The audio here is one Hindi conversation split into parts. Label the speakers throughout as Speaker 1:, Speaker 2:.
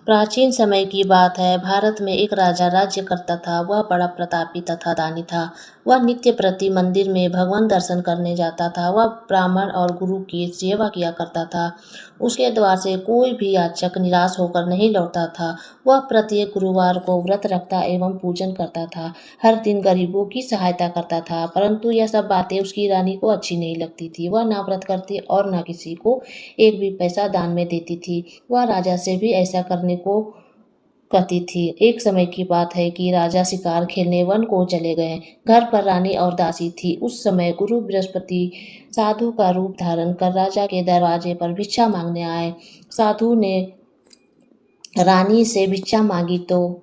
Speaker 1: प्राचीन समय की बात है। भारत में एक राजा राज्य करता था। वह बड़ा प्रतापी तथा दानी था। वह नित्य प्रति मंदिर में भगवान दर्शन करने जाता था। वह ब्राह्मण और गुरु की सेवा किया करता था। उसके द्वार से कोई भी याचक निराश होकर नहीं लौटता था। वह प्रत्येक गुरुवार को व्रत रखता एवं पूजन करता था। हर दिन गरीबों की सहायता करता था। परंतु यह सब बातें उसकी रानी को अच्छी नहीं लगती थी। वह ना व्रत करती और न किसी को एक भी पैसा दान में देती थी। वह राजा से भी ऐसा करने को कहती थी। एक समय की बात है कि राजा शिकार खेलने वन को चले गए। घर पर रानी और दासी थी। उस समय गुरु बृहस्पति साधु का रूप धारण कर राजा के दरवाजे पर भिक्षा मांगने आए। साधु ने रानी से भिक्षा मांगी तो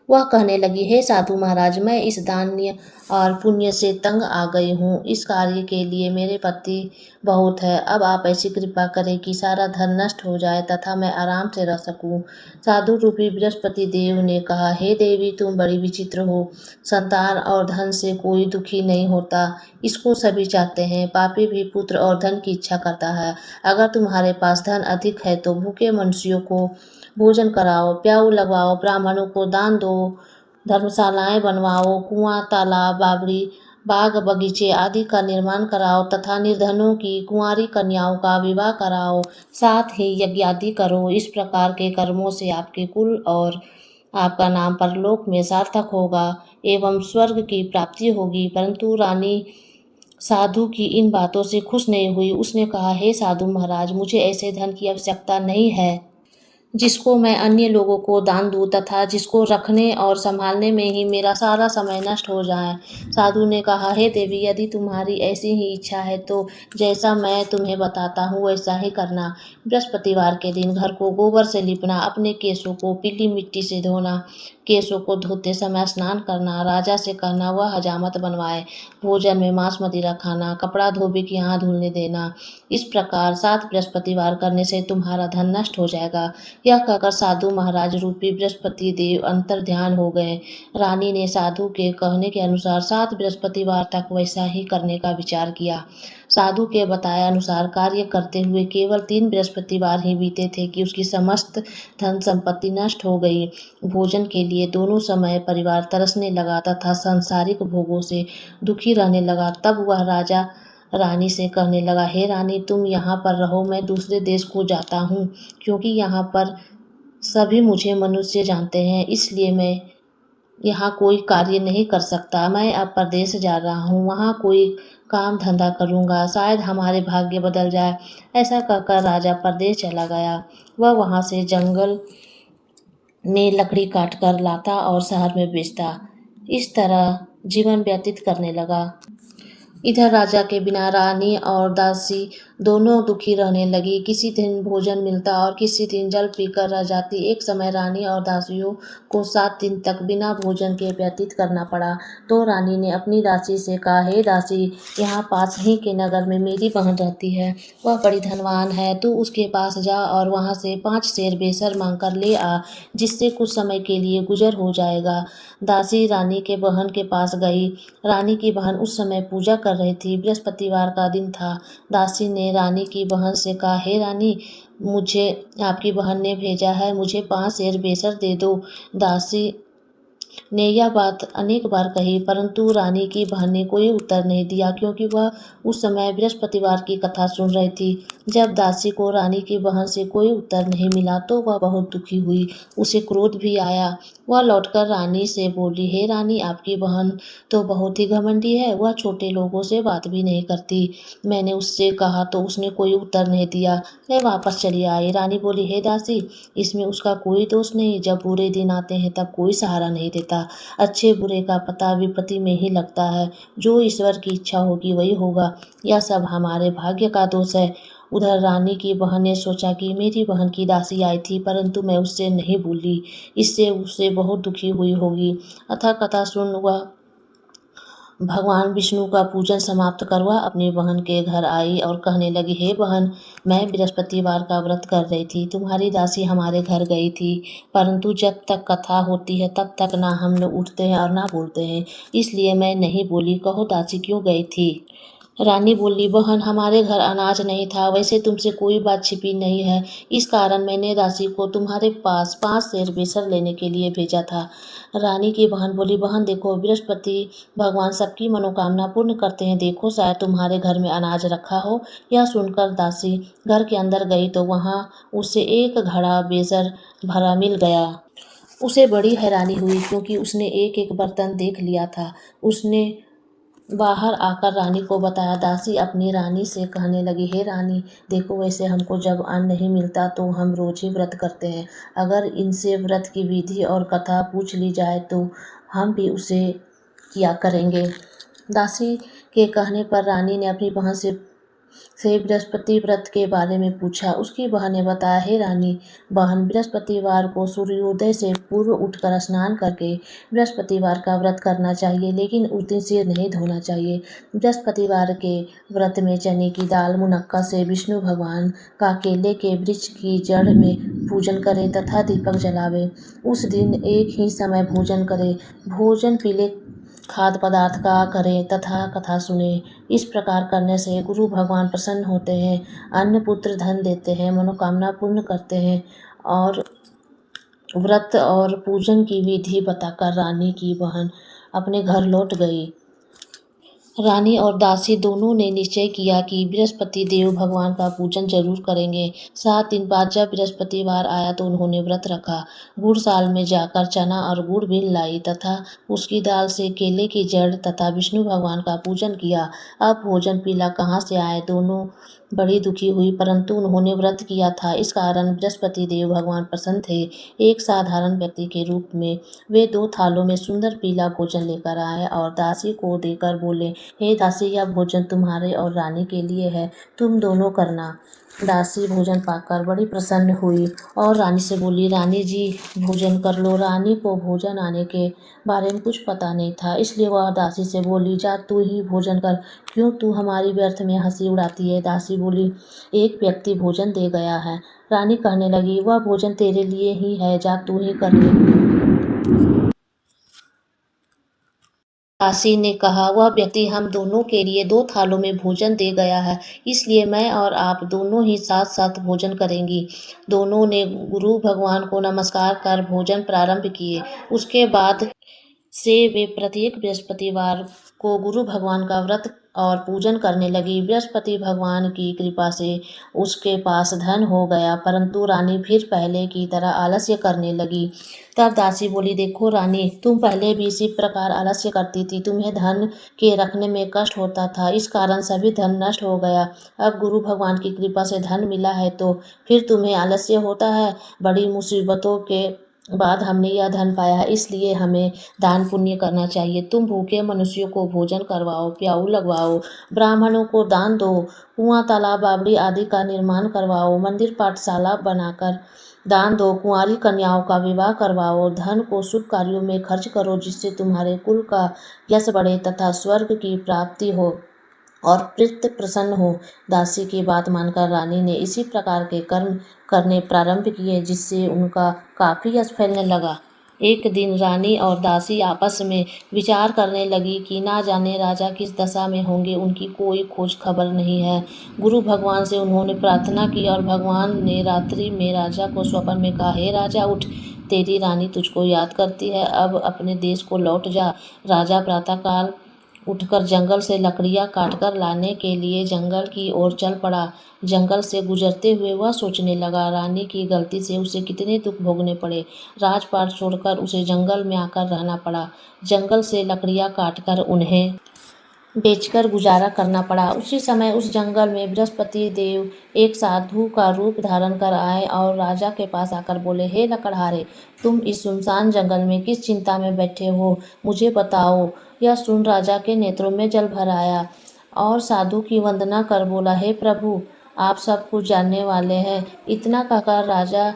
Speaker 1: वह कहने लगी, हे साधु महाराज, मैं इस दान्य और पुण्य से तंग आ गई हूँ। इस कार्य के लिए मेरे पति बहुत है। अब आप ऐसी कृपा करें कि सारा धन नष्ट हो जाए तथा मैं आराम से रह सकूँ। साधु रूपी बृहस्पति देव ने कहा, हे देवी, तुम बड़ी विचित्र हो। संतान और धन से कोई दुखी नहीं होता, इसको सभी चाहते हैं। पापी भी पुत्र और धन की इच्छा करता है। अगर तुम्हारे पास धन अधिक है तो भूखे मनुष्यों को भोजन कराओ, प्याऊ लगवाओ, ब्राह्मणों को दान दो, धर्मशालाएं बनवाओ, कुआं, तालाब, बावड़ी, बाग बगीचे आदि का निर्माण कराओ तथा निर्धनों की कुंवारी कन्याओं का विवाह कराओ। साथ ही यज्ञ आदि करो। इस प्रकार के कर्मों से आपके कुल और आपका नाम परलोक में सार्थक होगा एवं स्वर्ग की प्राप्ति होगी। परंतु रानी साधु की इन बातों से खुश नहीं हुई। उसने कहा, हे साधु महाराज, मुझे ऐसे धन की आवश्यकता नहीं है जिसको मैं अन्य लोगों को दान दूं तथा जिसको रखने और संभालने में ही मेरा सारा समय नष्ट हो जाए। साधु ने कहा, हे देवी, यदि तुम्हारी ऐसी ही इच्छा है तो जैसा मैं तुम्हें बताता हूँ वैसा ही करना। बृहस्पतिवार के दिन घर को गोबर से लिपना, अपने केशों को पीली मिट्टी से धोना, केशों को धोते समय स्नान करना, राजा से कहना वह हजामत बनवाए, भोजन में मांस मदिरा खाना, कपड़ा धोबी की हाथ धुलने देना। इस प्रकार 7 बृहस्पतिवार करने से तुम्हारा धन नष्ट हो जाएगा। यह कहकर साधु महाराज रूपी बृहस्पति देव अंतर ध्यान हो गए। रानी ने साधु के कहने के अनुसार 7 बृहस्पतिवार तक वैसा ही करने का विचार किया। साधु के बताए अनुसार कार्य करते हुए केवल 3 बृहस्पतिवार ही बीते थे कि उसकी समस्त धन संपत्ति नष्ट हो गई। भोजन के लिए दोनों समय परिवार तरसने लगा तथा सांसारिक भोगों से दुखी रहने लगा। तब वह राजा रानी से कहने लगा, हे रानी, तुम यहाँ पर रहो, मैं दूसरे देश को जाता हूँ, क्योंकि यहाँ पर सभी मुझे मनुष्य जानते हैं, इसलिए मैं यहाँ कोई कार्य नहीं कर सकता। मैं अब परदेश जा रहा हूँ, वहाँ कोई काम धंधा करूँगा, शायद हमारे भाग्य बदल जाए। ऐसा कहकर राजा परदेश चला गया। वह वहाँ से जंगल में लकड़ी काट कर लाता और शहर में बेचता। इस तरह जीवन व्यतीत करने लगा। इधर राजा के बिना रानी और दासी दोनों दुखी रहने लगी। किसी दिन भोजन मिलता और किसी दिन जल पीकर रह जाती। एक समय रानी और दासियों को 7 दिन तक बिना भोजन के व्यतीत करना पड़ा। तो रानी ने अपनी दासी से कहा, हे दासी, यहाँ पास ही के नगर में मेरी बहन रहती है। वह बड़ी धनवान है। तू उसके पास जा और वहाँ से 5 सेर बेसर मांग कर ले आ, जिससे कुछ समय के लिए गुजर हो जाएगा। दासी रानी के बहन के पास गई। रानी की बहन उस समय पूजा कर रही थी। बृहस्पतिवार का दिन था। दासी ने रानी की बहन से कहा, हे रानी, मुझे आपकी बहन ने भेजा है, मुझे 5 सेर बेसर दे दो। दासी ने यह बात अनेक बार कही, परंतु रानी की बहन ने कोई उत्तर नहीं दिया, क्योंकि वह उस समय बृहस्पतिवार की कथा सुन रही थी। जब दासी को रानी की बहन से कोई उत्तर नहीं मिला तो वह बहुत दुखी हुई। उसे क्रोध भी आया। वह लौटकर रानी से बोली, हे रानी, आपकी बहन तो बहुत ही घमंडी है। वह छोटे लोगों से बात भी नहीं करती। मैंने उससे कहा तो उसने कोई उत्तर नहीं दिया। मैं वापस चली आई। रानी बोली, हे दासी, इसमें उसका कोई दोष नहीं। जब बुरे दिन आते हैं तब कोई सहारा नहीं देता। अच्छे बुरे का पता विपत्ति में ही लगता है। जो ईश्वर की इच्छा होगी वही होगा। यह सब हमारे भाग्य का दोष है। उधर रानी की बहन ने सोचा कि मेरी बहन की दासी आई थी, परंतु मैं उससे नहीं बोली, इससे उसे बहुत दुखी हुई होगी। अतः कथा सुन वह भगवान विष्णु का पूजन समाप्त कर वह अपनी बहन के घर आई और कहने लगी, हे बहन, मैं बृहस्पतिवार का व्रत कर रही थी। तुम्हारी दासी हमारे घर गई थी, परंतु जब तक कथा होती है तब तक ना हम लोग उठते हैं और ना बोलते हैं, इसलिए मैं नहीं बोली। कहो दासी क्यों गई थी? रानी बोली, बहन हमारे घर अनाज नहीं था, वैसे तुमसे कोई बात छिपी नहीं है, इस कारण मैंने दासी को तुम्हारे पास 5 सेर बेसर लेने के लिए भेजा था। रानी की बहन बोली, बहन देखो बृहस्पति भगवान सबकी मनोकामना पूर्ण करते हैं, देखो शायद तुम्हारे घर में अनाज रखा हो। यह सुनकर दासी घर के अंदर गई तो वहाँ उसे एक घड़ा बेसर भरा मिल गया। उसे बड़ी हैरानी हुई क्योंकि उसने एक एक बर्तन देख लिया था। उसने बाहर आकर रानी को बताया। दासी अपनी रानी से कहने लगी, हे रानी देखो, वैसे हमको जब अन्न नहीं मिलता तो हम रोज ही व्रत करते हैं। अगर इनसे व्रत की विधि और कथा पूछ ली जाए तो हम भी उसे किया करेंगे। दासी के कहने पर रानी ने अपनी बहन से बृहस्पति व्रत के बारे में पूछा। उसकी बहन ने बताया, हे रानी बहन, बृहस्पतिवार को सूर्योदय से पूर्व उठकर स्नान करके बृहस्पतिवार का व्रत करना चाहिए, लेकिन उस दिन सिर नहीं धोना चाहिए। बृहस्पतिवार के व्रत में चने की दाल मुनक्का से विष्णु भगवान का केले के वृक्ष की जड़ में पूजन करे तथा दीपक जलावे। उस दिन एक ही समय भोजन करे, भोजन पीले खाद्य पदार्थ का करें तथा कथा सुने। इस प्रकार करने से गुरु भगवान प्रसन्न होते हैं, अन्न पुत्र धन देते हैं, मनोकामना पूर्ण करते हैं। और व्रत और पूजन की विधि बताकर रानी की बहन अपने घर लौट गई। रानी और दासी दोनों ने निश्चय किया कि बृहस्पति देव भगवान का पूजन जरूर करेंगे। 7 दिन बाद जब बृहस्पतिवार आया तो उन्होंने व्रत रखा। गुड़साल में जाकर चना और गुड़ भी लाई तथा उसकी दाल से केले की जड़ तथा विष्णु भगवान का पूजन किया। अब भोजन पीला कहाँ से आए, दोनों बड़ी दुखी हुई, परंतु उन्होंने व्रत किया था, इस कारण बृहस्पति देव भगवान प्रसन्न थे। एक साधारण व्यक्ति के रूप में वे 2 थालों में सुंदर पीला भोजन लेकर आए और दासी को देकर बोले, हे दासी, यह भोजन तुम्हारे और रानी के लिए है, तुम दोनों करना। दासी भोजन पाकर बड़ी प्रसन्न हुई और रानी से बोली, रानी जी भोजन कर लो। रानी को भोजन आने के बारे में कुछ पता नहीं था, इसलिए वह दासी से बोली, जा तू ही भोजन कर, क्यों तू हमारी व्यर्थ में हंसी उड़ाती है। दासी बोली, एक व्यक्ति भोजन दे गया है। रानी कहने लगी, वह भोजन तेरे लिए ही है, जा तू ही कर ले। दासी ने कहा, वह व्यक्ति हम दोनों के लिए 2 थालों में भोजन दे गया है, इसलिए मैं और आप दोनों ही साथ साथ भोजन करेंगी। दोनों ने गुरु भगवान को नमस्कार कर भोजन प्रारंभ किए। उसके बाद से वे प्रत्येक बृहस्पतिवार को गुरु भगवान का व्रत और पूजन करने लगी। बृहस्पति भगवान की कृपा से उसके पास धन हो गया, परंतु रानी फिर पहले की तरह आलस्य करने लगी। तब दासी बोली, देखो रानी, तुम पहले भी इसी प्रकार आलस्य करती थी, तुम्हें धन के रखने में कष्ट होता था, इस कारण सभी धन नष्ट हो गया। अब गुरु भगवान की कृपा से धन मिला है तो फिर तुम्हें आलस्य होता है। बड़ी मुसीबतों के बाद हमने यह धन पाया है, इसलिए हमें दान पुण्य करना चाहिए। तुम भूखे मनुष्यों को भोजन करवाओ, प्याऊ लगवाओ, ब्राह्मणों को दान दो, कुआं तालाब बावड़ी आदि का निर्माण करवाओ, मंदिर पाठशाला बनाकर दान दो, कुंवारी कन्याओं का विवाह करवाओ, धन को शुभ कार्यों में खर्च करो, जिससे तुम्हारे कुल का यश बढ़े तथा स्वर्ग की प्राप्ति हो और पितृ प्रसन्न हो। दासी की बात मानकर रानी ने इसी प्रकार के कर्म करने प्रारंभ किए, जिससे उनका काफी यश फैलने लगा। एक दिन रानी और दासी आपस में विचार करने लगी कि ना जाने राजा किस दशा में होंगे, उनकी कोई खोज खबर नहीं है। गुरु भगवान से उन्होंने प्रार्थना की और भगवान ने रात्रि में राजा को स्वप्न में कहा, हे राजा उठ, तेरी रानी तुझको याद करती है, अब अपने देश को लौट जा। राजा प्रातःकाल उठकर जंगल से लकड़ियां काटकर लाने के लिए जंगल की ओर चल पड़ा। जंगल से गुजरते हुए वह सोचने लगा, रानी की गलती से उसे कितने दुख भोगने पड़े। राजपाट छोड़कर उसे जंगल में आकर रहना पड़ा। जंगल से लकड़ियां काटकर उन्हें बेचकर गुजारा करना पड़ा। उसी समय उस जंगल में बृहस्पति देव एक साधु का रूप धारण कर आए और राजा के पास आकर बोले, हे लकड़हारे, तुम इस सुनसान जंगल में किस चिंता में बैठे हो, मुझे बताओ। यह सुन राजा के नेत्रों में जल भर आया और साधु की वंदना कर बोला, हे प्रभु, आप सब कुछ जानने वाले हैं। इतना कहकर राजा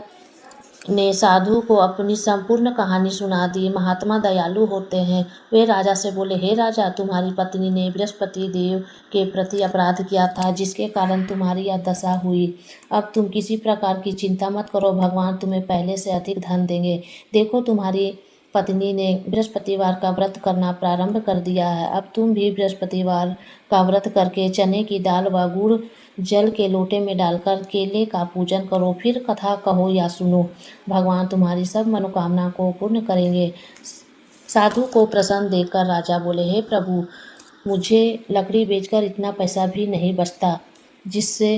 Speaker 1: ने साधु को अपनी संपूर्ण कहानी सुना दी। महात्मा दयालु होते हैं। वे राजा से बोले, हे राजा, तुम्हारी पत्नी ने बृहस्पति देव के प्रति अपराध किया था, जिसके कारण तुम्हारी यह दशा हुई। अब तुम किसी प्रकार की चिंता मत करो, भगवान तुम्हें पहले से अधिक धन देंगे। देखो, तुम्हारी पत्नी ने बृहस्पतिवार का व्रत करना प्रारंभ कर दिया है। अब तुम भी बृहस्पतिवार का व्रत करके चने की दाल व गुड़ जल के लोटे में डालकर केले का पूजन करो, फिर कथा कहो या सुनो। भगवान तुम्हारी सब मनोकामना को पूर्ण करेंगे। साधु को प्रसन्न देखकर राजा बोले, हे प्रभु, मुझे लकड़ी बेचकर इतना पैसा भी नहीं बचता जिससे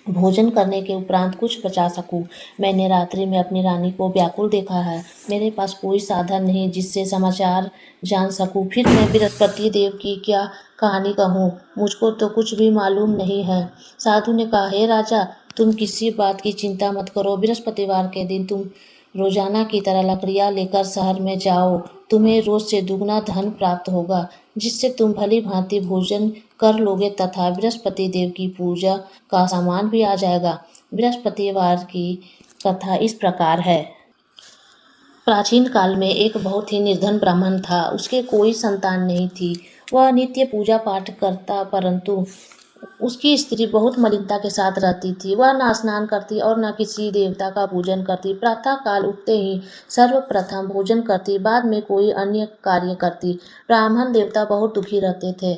Speaker 1: भोजन करने के उपरांत कुछ बचा सकूं। मैंने रात्रि में अपनी रानी को व्याकुल देखा है। मेरे पास कोई साधन नहीं जिससे समाचार जान सकूं। फिर मैं बृहस्पति देव की क्या कहानी कहूँ? मुझको तो कुछ भी मालूम नहीं है। साधु ने कहा, हे राजा, तुम किसी बात की चिंता मत करो। बृहस्पतिवार के दिन तुम रोजाना की तरह लकड़ियाँ लेकर शहर में जाओ। तुम्हें रोज से दुगना धन प्राप्त होगा, जिससे तुम भली भांति भोजन कर लोगे तथा बृहस्पति देव की पूजा का सामान भी आ जाएगा। बृहस्पतिवार की कथा इस प्रकार है। प्राचीन काल में एक बहुत ही निर्धन ब्राह्मण था। उसके कोई संतान नहीं थी। वह नित्य पूजा पाठ करता, परंतु उसकी स्त्री बहुत मलिनता के साथ रहती थी। वह न स्नान करती और न किसी देवता का पूजन करती। प्रातः काल उठते ही सर्वप्रथम भोजन करती, बाद में कोई अन्य कार्य करती। ब्राह्मण देवता बहुत दुखी रहते थे।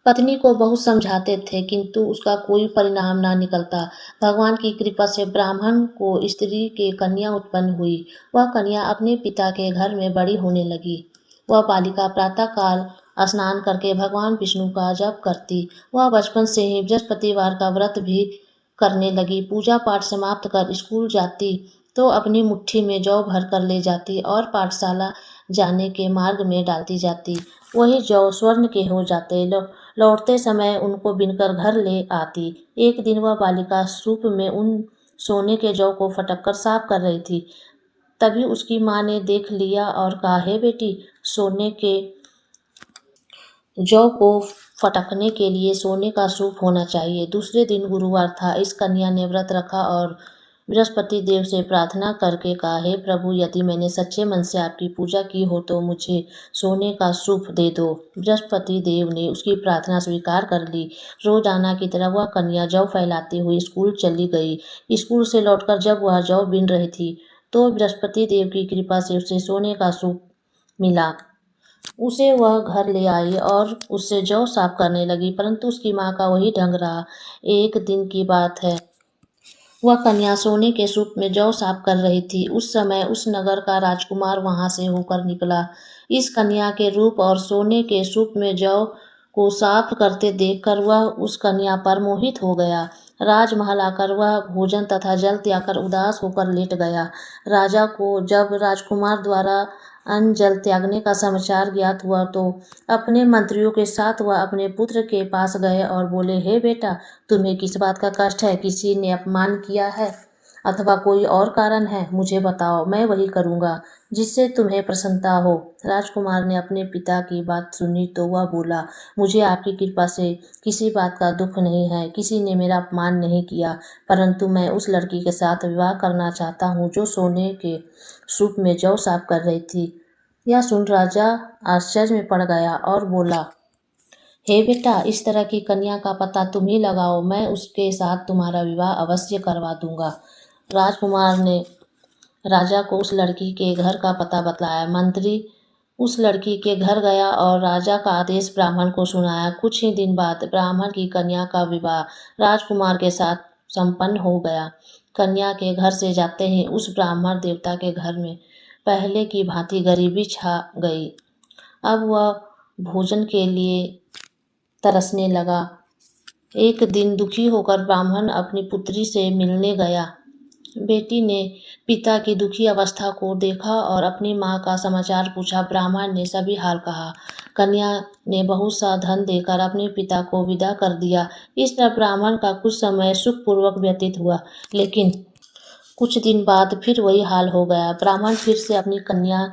Speaker 1: पत्नी को बहुत समझाते थे, किंतु उसका कोई परिणाम न निकलता। भगवान की कृपा से ब्राह्मण को स्त्री के कन्या उत्पन्न हुई। वह कन्या अपने पिता के घर में बड़ी होने लगी। वह बालिका प्रातःकाल स्नान करके भगवान विष्णु का जप करती। वह बचपन से ही बृहस्पतिवार का व्रत भी करने लगी। पूजा पाठ समाप्त कर स्कूल जाती तो अपनी मुट्ठी में जौ भर कर ले जाती और पाठशाला जाने के मार्ग में डालती जाती। वही जौ स्वर्ण के हो जाते। लौटते समय उनको बिनकर घर ले आती। एक दिन वह बालिका सूप में उन सोने के जौ को फटक कर साफ कर रही थी। तभी उसकी माँ ने देख लिया और कहा, हे बेटी, सोने के जौ को फटकने के लिए सोने का सूप होना चाहिए। दूसरे दिन गुरुवार था। इस कन्या ने व्रत रखा और बृहस्पति देव से प्रार्थना करके कहा, हे प्रभु, यदि मैंने सच्चे मन से आपकी पूजा की हो तो मुझे सोने का सूप दे दो। बृहस्पति देव ने उसकी प्रार्थना स्वीकार कर ली। रोजाना की तरह वह कन्या जौ फैलाती हुई स्कूल चली गई। स्कूल से लौटकर जब वह जौ बीन रही थी तो बृहस्पति देव की कृपा से उसे सोने का सूप मिला। उसे वह घर ले आई और उससे जौ साफ करने लगी, परंतु उसकी माँ का वही ढंग रहा। एक दिन की बात है, वह कन्या सोने के सूप में जौ साफ कर रही थी। उस समय उस नगर का राजकुमार वहां से होकर निकला। इस कन्या के रूप और सोने के सूप में जौ को साफ करते देखकर वह उस कन्या पर मोहित हो गया। राजमहल आकर वह भोजन तथा जल त्याग कर उदास होकर लेट गया। राजा को जब राजकुमार द्वारा अन्न जल त्यागने का समाचार ज्ञात हुआ तो अपने मंत्रियों के साथ वह अपने पुत्र के पास गए और बोले, हे बेटा, तुम्हें किस बात का कष्ट है? किसी ने अपमान किया है अथवा कोई और कारण है? मुझे बताओ, मैं वही करूँगा जिससे तुम्हें प्रसन्नता हो। राजकुमार ने अपने पिता की बात सुनी तो वह बोला, मुझे आपकी कृपा से किसी बात का दुख नहीं है। किसी ने मेरा अपमान नहीं किया, परंतु मैं उस लड़की के साथ विवाह करना चाहता हूँ जो सोने के सूप में जौ साफ कर रही थी। यह सुन राजा आश्चर्य में पड़ गया और बोला, हे बेटा, इस तरह की कन्या का पता तुम ही लगाओ। मैं उसके साथ तुम्हारा विवाह अवश्य करवा दूंगा। राजकुमार ने राजा को उस लड़की के घर का पता बतलाया। मंत्री उस लड़की के घर गया और राजा का आदेश ब्राह्मण को सुनाया। कुछ ही दिन बाद ब्राह्मण की कन्या का विवाह राजकुमार के साथ संपन्न हो गया। कन्या के घर से जाते ही उस ब्राह्मण देवता के घर में पहले की भांति गरीबी छा गई। अब वह भोजन के लिए तरसने लगा। एक दिन दुखी होकर ब्राह्मण अपनी पुत्री से मिलने गया। बेटी ने पिता की दुखी अवस्था को देखा और अपनी माँ का समाचार पूछा। ब्राह्मण ने सभी हाल कहा। कन्या ने बहुत सा धन देकर अपने पिता को विदा कर दिया। इस तरह ब्राह्मण का कुछ समय सुखपूर्वक व्यतीत हुआ, लेकिन कुछ दिन बाद फिर वही हाल हो गया। ब्राह्मण फिर से अपनी कन्या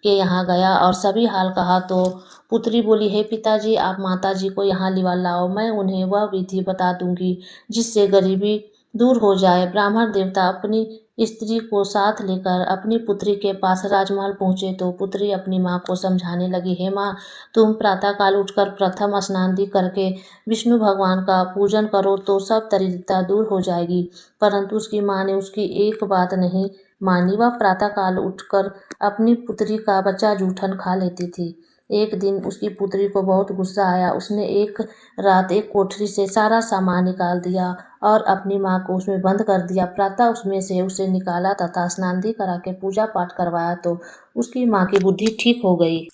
Speaker 1: के यहाँ गया और सभी हाल कहा तो पुत्री बोली, हे पिताजी, आप माताजी को यहाँ लिवा लाओ। मैं उन्हें वह विधि बता दूंगी जिससे गरीबी दूर हो जाए। ब्राह्मण देवता अपनी स्त्री को साथ लेकर अपनी पुत्री के पास राजमहल पहुंचे तो पुत्री अपनी माँ को समझाने लगी, हे माँ, तुम प्रातःकाल उठकर प्रथम स्नान करके विष्णु भगवान का पूजन करो तो सब दरिद्रता दूर हो जाएगी। परंतु उसकी माँ ने उसकी एक बात नहीं मानी। वह प्रातःकाल उठकर अपनी पुत्री का बच्चा जूठन खा लेती थी। एक दिन उसकी पुत्री को बहुत गुस्सा आया। उसने एक रात एक कोठरी से सारा सामान निकाल दिया और अपनी माँ को उसमें बंद कर दिया। प्रातः उसमें से उसे निकाला तथा स्नान करा के पूजा पाठ करवाया तो उसकी माँ की बुद्धि ठीक हो गई।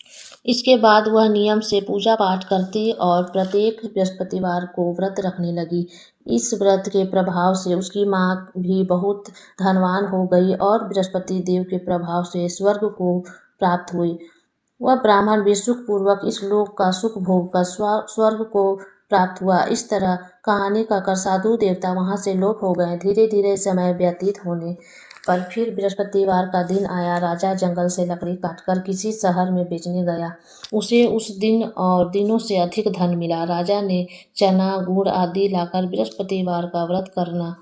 Speaker 1: इसके बाद वह नियम से पूजा पाठ करती और प्रत्येक बृहस्पतिवार को व्रत रखने लगी। इस व्रत के प्रभाव से उसकी माँ भी बहुत धनवान हो गई और बृहस्पति देव के प्रभाव से स्वर्ग को प्राप्त हुई। वह ब्राह्मण भी सुखपूर्वक इस लोक का सुख भोग कर स्वर्ग को प्राप्त हुआ। इस तरह कहानी कहकर साधु देवता वहां से लोप हो गए। धीरे धीरे समय व्यतीत होने पर फिर बृहस्पतिवार का दिन आया। राजा जंगल से लकड़ी काटकर किसी शहर में बेचने गया। उसे उस दिन और दिनों से अधिक धन मिला। राजा ने चना गुड़ आदि लाकर बृहस्पतिवार का व्रत करना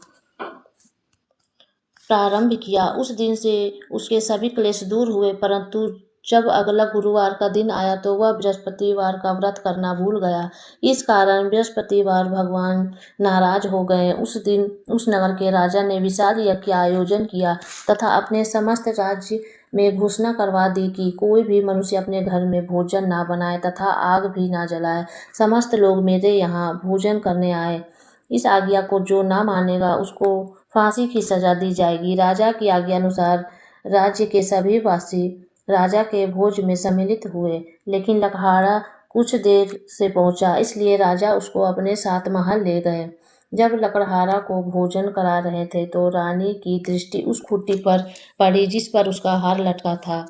Speaker 1: प्रारंभ किया। उस दिन से उसके सभी क्लेश दूर हुए। परंतु जब अगला गुरुवार का दिन आया तो वह बृहस्पतिवार का व्रत करना भूल गया। इस कारण बृहस्पतिवार भगवान नाराज हो गए। उस दिन उस नगर के राजा ने विशाल यज्ञ का आयोजन किया तथा अपने समस्त राज्य में घोषणा करवा दी कि कोई भी मनुष्य अपने घर में भोजन ना बनाए तथा आग भी ना जलाए। समस्त लोग मेरे यहाँ भोजन करने आए। इस आज्ञा को जो ना मानेगा उसको फांसी की सजा दी जाएगी। राजा की आज्ञा अनुसार राज्य के सभी वासी राजा के भोज में सम्मिलित हुए, लेकिन लकड़हारा कुछ देर से पहुंचा, इसलिए राजा उसको अपने साथ महल ले गए। जब लकड़हारा को भोजन करा रहे थे तो रानी की दृष्टि उस खूंटी पर पड़ी जिस पर उसका हार लटका था।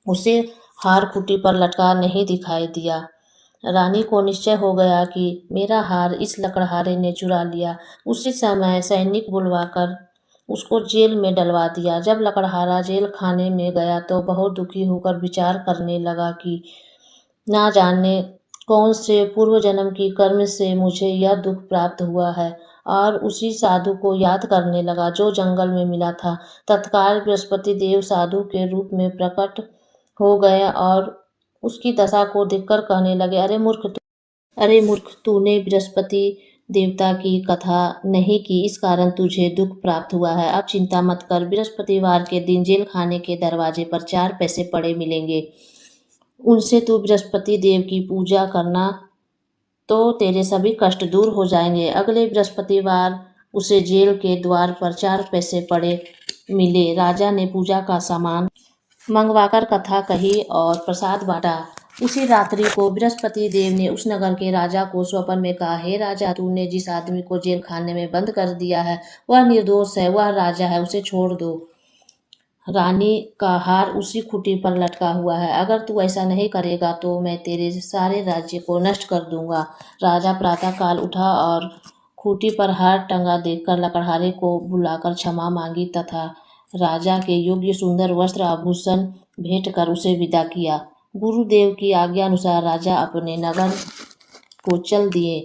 Speaker 1: उसे हार खूंटी पर लटका नहीं दिखाई दिया। रानी को निश्चय हो गया कि मेरा हार इस लकड़हारे ने चुरा लिया। उसी समय सैनिक बुलवाकर उसको जेल में डलवा दिया। जब लकड़हारा जेल खाने में गया तो बहुत दुखी होकर विचार करने लगा कि ना जाने कौन से पूर्व जन्म की कर्म से मुझे यह दुख प्राप्त हुआ है, और उसी साधु को याद करने लगा जो जंगल में मिला था। तत्काल बृहस्पति देव साधु के रूप में प्रकट हो गए और उसकी दशा को देखकर कहने लगे, अरे मूर्ख, तूने बृहस्पति देवता की कथा नहीं की, इस कारण तुझे दुख प्राप्त हुआ है। अब चिंता मत कर, बृहस्पतिवार के दिन जेल खाने के दरवाजे पर 4 पैसे पड़े मिलेंगे। उनसे तू बृहस्पति देव की पूजा करना तो तेरे सभी कष्ट दूर हो जाएंगे। अगले बृहस्पतिवार उसे जेल के द्वार पर 4 पैसे पड़े मिले। राजा ने पूजा का सामान मंगवाकर कथा कही और प्रसाद बांटा। उसी रात्रि को बृहस्पति देव ने उस नगर के राजा को स्वप्न में कहा, हे राजा, तूने जिस आदमी को जेल खाने में बंद कर दिया है वह निर्दोष है, वह राजा है, उसे छोड़ दो। रानी का हार उसी खूंटी पर लटका हुआ है। अगर तू ऐसा नहीं करेगा तो मैं तेरे सारे राज्य को नष्ट कर दूंगा। राजा प्रातःकाल उठा और खूंटी पर हार टंगा देखकर लकड़हारे को बुलाकर क्षमा मांगी तथा राजा के योग्य सुंदर वस्त्र आभूषण भेंट कर उसे विदा किया। गुरुदेव की आज्ञा अनुसार राजा अपने नगर को चल दिए।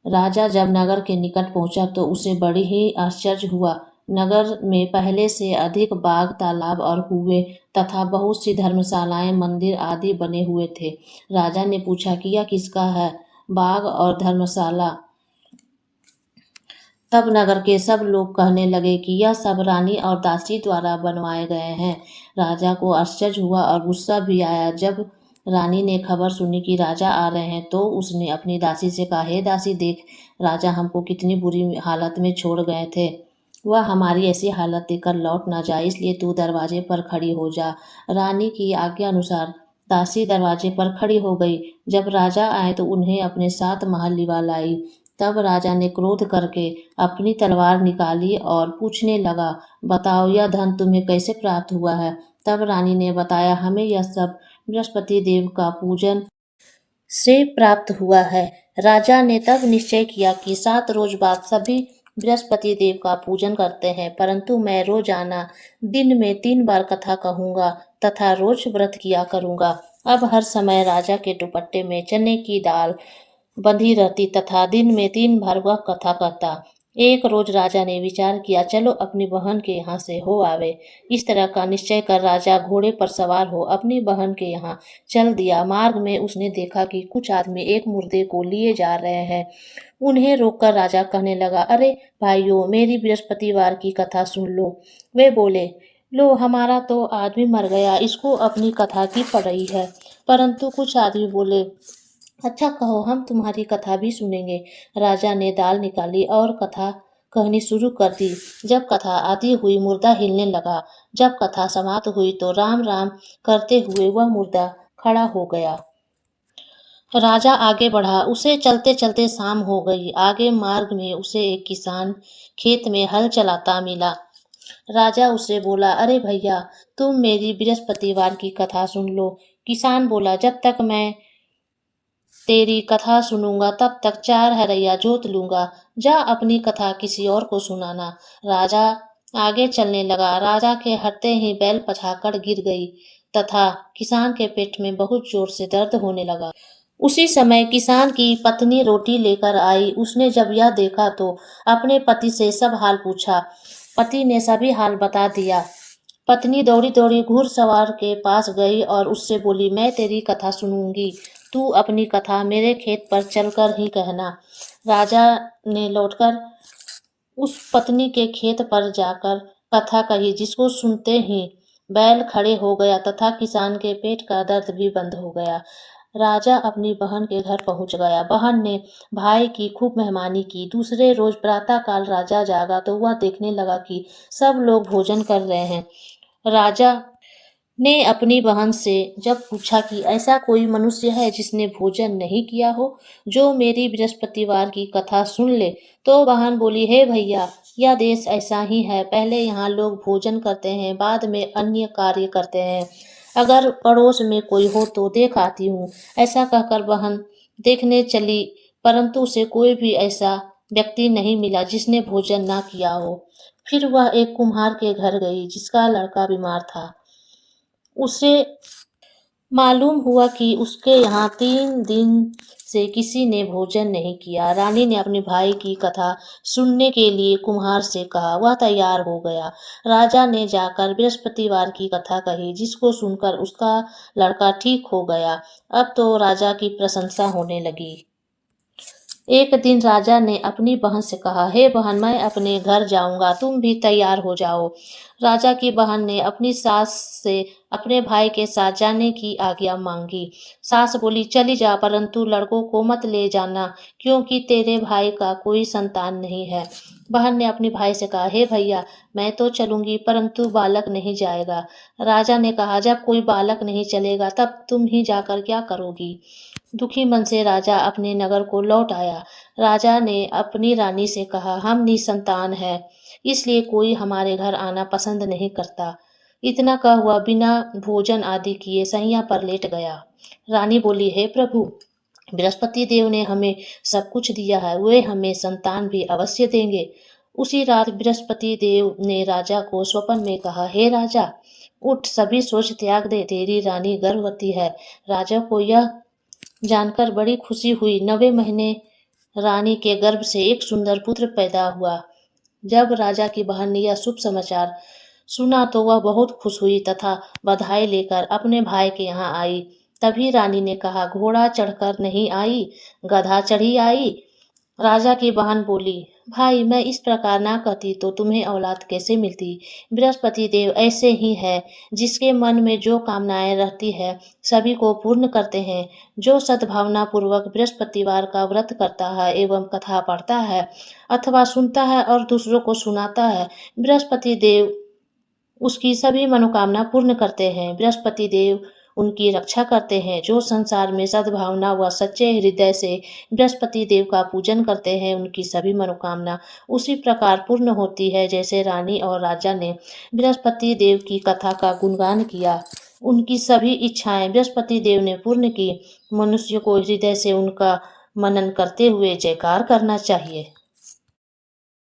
Speaker 1: राजा जब नगर के निकट पहुंचा तो उसे बड़ी ही आश्चर्य हुआ। नगर में पहले से अधिक बाग, तालाब और कुएं तथा बहुत सी धर्मशालाएं, मंदिर आदि बने हुए थे। राजा ने पूछा कि यह किसका है, बाग और धर्मशाला? तब नगर के सब लोग कहने लगे कि यह सब रानी और दासी द्वारा बनवाए गए हैं। राजा को आश्चर्य हुआ और गुस्सा भी आया। जब रानी ने खबर सुनी कि राजा आ रहे हैं तो उसने अपनी दासी से कहा, हे दासी, देख, राजा हमको कितनी बुरी हालत में छोड़ गए थे। वह हमारी ऐसी हालत देखकर लौट न जाए, इसलिए तू दरवाजे पर खड़ी हो जा। रानी की आज्ञा अनुसार दासी दरवाजे पर खड़ी हो गई। जब राजा आए तो उन्हें अपने साथ महल लिवा लाई। तब राजा ने क्रोध करके अपनी तलवार निकाली और पूछने लगा, बताओ, यह धन तुम्हें कैसे प्राप्त हुआ है? तब रानी ने बताया, हमें यह सब बृहस्पति देव का पूजन से प्राप्त हुआ है। राजा ने तब निश्चय किया कि 7 रोज बाद सभी बृहस्पति देव का पूजन करते हैं, परंतु मैं रोजाना दिन में 3 बार कथा कहूँगा तथा रोज व्रत किया करूँगा। अब हर समय राजा के दुपट्टे में चने की दाल बंधी रहती तथा दिन में 3 बार वह कथा कहता। एक रोज राजा ने विचार किया, चलो अपनी बहन के यहाँ से हो आवे। इस तरह का निश्चय कर राजा घोड़े पर सवार हो अपनी बहन के यहाँ चल दिया। मार्ग में उसने देखा कि कुछ आदमी एक मुर्दे को लिए जा रहे हैं। उन्हें रोककर राजा कहने लगा, अरे भाइयों, मेरी बृहस्पतिवार की कथा सुन लो। वे बोले, लो, हमारा तो आदमी मर गया, इसको अपनी कथा की पड़ी है। परंतु कुछ आदमी बोले, अच्छा कहो, हम तुम्हारी कथा भी सुनेंगे। राजा ने दाल निकाली और कथा कहनी शुरू कर दी। जब कथा आधी हुई, मुर्दा हिलने लगा। जब कथा समाप्त हुई तो राम राम करते हुए वह मुर्दा खड़ा हो गया। राजा आगे बढ़ा। उसे चलते चलते शाम हो गई। आगे मार्ग में उसे एक किसान खेत में हल चलाता मिला। राजा उससे बोला, अरे भैया, तुम मेरी बृहस्पतिवार की कथा सुन लो। किसान बोला, जब तक मैं तेरी कथा सुनूंगा तब तक 4 हरैया जोत लूंगा। जा अपनी कथा किसी और को सुनाना। राजा आगे चलने लगा। राजा के हटते ही बैल पछाकर गिर गई तथा किसान के पेट में बहुत जोर से दर्द होने लगा। उसी समय किसान की पत्नी रोटी लेकर आई। उसने जब यह देखा तो अपने पति से सब हाल पूछा। पति ने सभी हाल बता दिया। पत्नी दौड़ी दौड़ी घुड़सवार के पास गई और उससे बोली, मैं तेरी कथा सुनूंगी, तू अपनी कथा मेरे खेत पर चलकर ही कहना। राजा ने लौटकर उस पत्नी के खेत पर जाकर कथा कही, जिसको सुनते ही बैल खड़े हो गया तथा किसान के पेट का दर्द भी बंद हो गया। राजा अपनी बहन के घर पहुंच गया। बहन ने भाई की खूब मेहमानी की। दूसरे रोज प्रातःकाल राजा जागा तो वह देखने लगा कि सब लोग भोजन कर रहे हैं। राजा ने अपनी बहन से जब पूछा कि ऐसा कोई मनुष्य है जिसने भोजन नहीं किया हो, जो मेरी बृहस्पतिवार की कथा सुन ले, तो बहन बोली, हे भैया, यह देश ऐसा ही है। पहले यहाँ लोग भोजन करते हैं, बाद में अन्य कार्य करते हैं। अगर पड़ोस में कोई हो तो देख आती हूँ। ऐसा कहकर बहन देखने चली, परंतु उसे कोई भी ऐसा व्यक्ति नहीं मिला जिसने भोजन ना किया हो। फिर वह एक कुम्हार के घर गई जिसका लड़का बीमार था। उसे मालूम हुआ कि उसके यहाँ 3 दिन से किसी ने भोजन नहीं किया। रानी ने अपने भाई की कथा सुनने के लिए कुम्हार से कहा। वह तैयार हो गया। राजा ने जाकर बृहस्पतिवार की कथा कही, जिसको सुनकर उसका लड़का ठीक हो गया। अब तो राजा की प्रशंसा होने लगी। एक दिन राजा ने अपनी बहन से कहा, हे बहन, मैं अपने घर जाऊंगा, तुम भी तैयार हो जाओ। राजा की बहन ने अपनी सास से अपने भाई के साथ जाने की आज्ञा मांगी। सास बोली, चली जा, परंतु लड़कों को मत ले जाना, क्योंकि तेरे भाई का कोई संतान नहीं है। बहन ने अपने भाई से कहा, हे भैया, मैं तो चलूंगी, परंतु बालक नहीं जाएगा। राजा ने कहा, जब कोई बालक नहीं चलेगा तब तुम ही जाकर क्या करोगी। दुखी मन से राजा अपने नगर को लौट आया। राजा ने अपनी रानी से कहा, हम निसंतान हैं, इसलिए कोई हमारे घर आना पसंद नहीं करता। इतना कहा हुआ बिना भोजन आदि किए सैया पर लेट गया। रानी बोली, हे प्रभु, बृहस्पति देव ने हमें सब कुछ दिया है, वे हमें संतान भी अवश्य देंगे। उसी रात बृहस्पति देव ने राजा को स्वप्न में कहा, हे राजा, उठ, सभी सोच त्याग दे, तेरी रानी गर्भवती है। राजा को यह जानकर बड़ी खुशी हुई। 9वें महीने रानी के गर्भ से एक सुंदर पुत्र पैदा हुआ। जब राजा की बहन ने यह शुभ समाचार सुना तो वह बहुत खुश हुई तथा बधाई लेकर अपने भाई के यहाँ आई। तभी रानी ने कहा, घोड़ा चढ़कर नहीं आई, गधा चढ़ी आई। राजा की बहन बोली, भाई, मैं इस प्रकार ना कहती तो तुम्हें औलाद कैसे मिलती। बृहस्पति देव ऐसे ही है, जिसके मन में जो कामनाएं रहती है सभी को पूर्ण करते हैं। जो सद्भावना पूर्वक बृहस्पतिवार का व्रत करता है एवं कथा पढ़ता है अथवा सुनता है और दूसरों को सुनाता है, बृहस्पति देव उसकी सभी मनोकामना पूर्ण करते हैं। बृहस्पति देव उनकी रक्षा करते हैं। जो संसार में सद्भावना व सच्चे हृदय से बृहस्पति देव का पूजन करते हैं, उनकी सभी मनोकामना उसी प्रकार पूर्ण होती है जैसे रानी और राजा ने बृहस्पति देव की कथा का गुणगान किया। उनकी सभी इच्छाएं बृहस्पति देव ने पूर्ण की। मनुष्य को हृदय से उनका मनन करते हुए जयकार करना चाहिए।